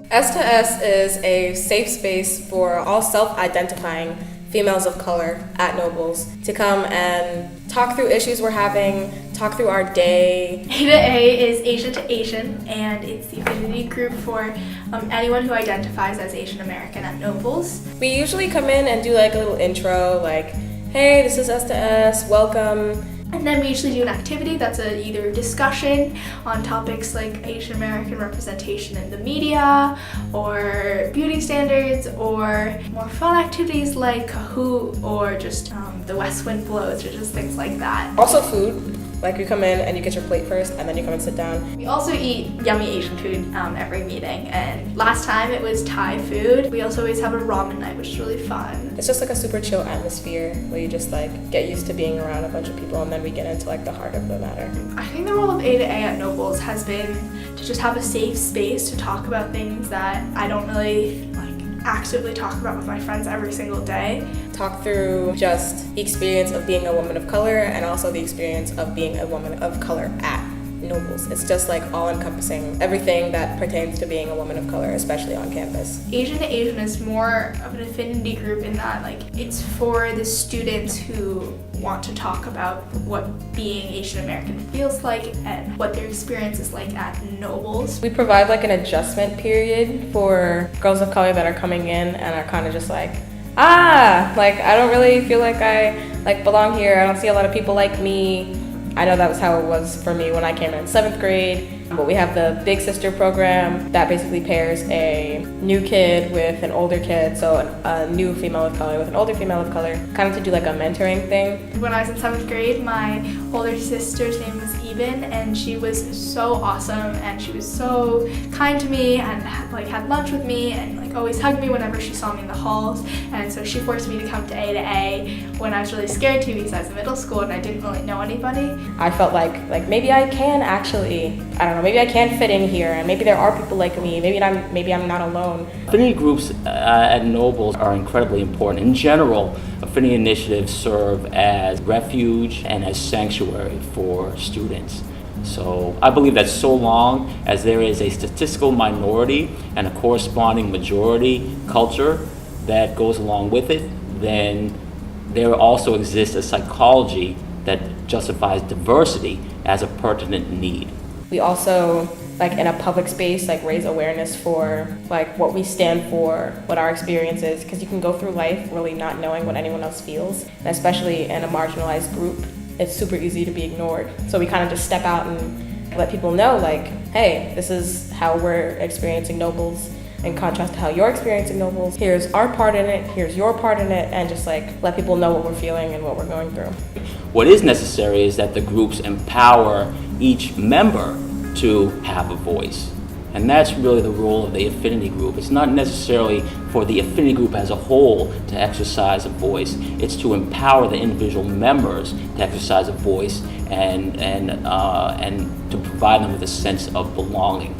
S to S is a safe space for all self-identifying females of color at Nobles to come and talk through issues we're having, talk through our day. A to A is Asia to Asian, and it's the affinity group for anyone who identifies as Asian American at Nobles. We usually come in and do like a little intro, like, hey, this is S to S, welcome. And then we usually do an activity that's either a discussion on topics like Asian American representation in the media, or beauty standards, or more fun activities like Kahoot, or just the West Wind Blows, or just things like that. Also food. Like you come in and you get your plate first and then you come and sit down. We also eat yummy Asian food every meeting, and last time it was Thai food. We also always have a ramen night, which is really fun. It's just like a super chill atmosphere where you just like get used to being around a bunch of people, and then we get into like the heart of the matter. I think the role of A to A at Nobles has been to just have a safe space to talk about things that I don't really actively talk about with my friends every single day. Talk through just the experience of being a woman of color and also the experience of being a woman of color at Nobles. It's just like all-encompassing everything that pertains to being a woman of color, especially on campus. Asian to Asian is more of an affinity group in that it's for the students who want to talk about what being Asian American feels like and what their experience is like at Nobles. We provide like an adjustment period for girls of color that are coming in and are kind of just like, I don't really feel like I belong here. I don't see a lot of people like me. I know that was how it was for me when I came in 7th grade. But we have the Big Sister program that basically pairs a new kid with an older kid, so a new female of color with an older female of color, kind of to do like a mentoring thing. When I was in 7th grade, my older sister's name was Eben, and she was so awesome, and she was so kind to me, and had lunch with me, and always hugged me whenever she saw me in the halls. And so she forced me to come to A when I was really scared to, because I was in middle school and I didn't really know anybody. I felt like maybe I can actually, I don't know, maybe I can fit in here, and maybe there are people like me. Maybe I'm not alone. Affinity groups at Nobles are incredibly important. In general, affinity initiatives serve as refuge and as sanctuary for students. So I believe that so long as there is a statistical minority and a corresponding majority culture that goes along with it, then there also exists a psychology that justifies diversity as a pertinent need. We also, in a public space, raise awareness for what we stand for, what our experience is, because you can go through life really not knowing what anyone else feels, and especially in a marginalized group, it's super easy to be ignored. So we kind of just step out and let people know, hey, this is how we're experiencing Nobles, in contrast to how you're experiencing Nobles. Here's our part in it, here's your part in it, and just let people know what we're feeling and what we're going through. What is necessary is that the groups empower each member to have a voice. And that's really the role of the affinity group. It's not necessarily for the affinity group as a whole to exercise a voice. It's to empower the individual members to exercise a voice and to provide them with a sense of belonging.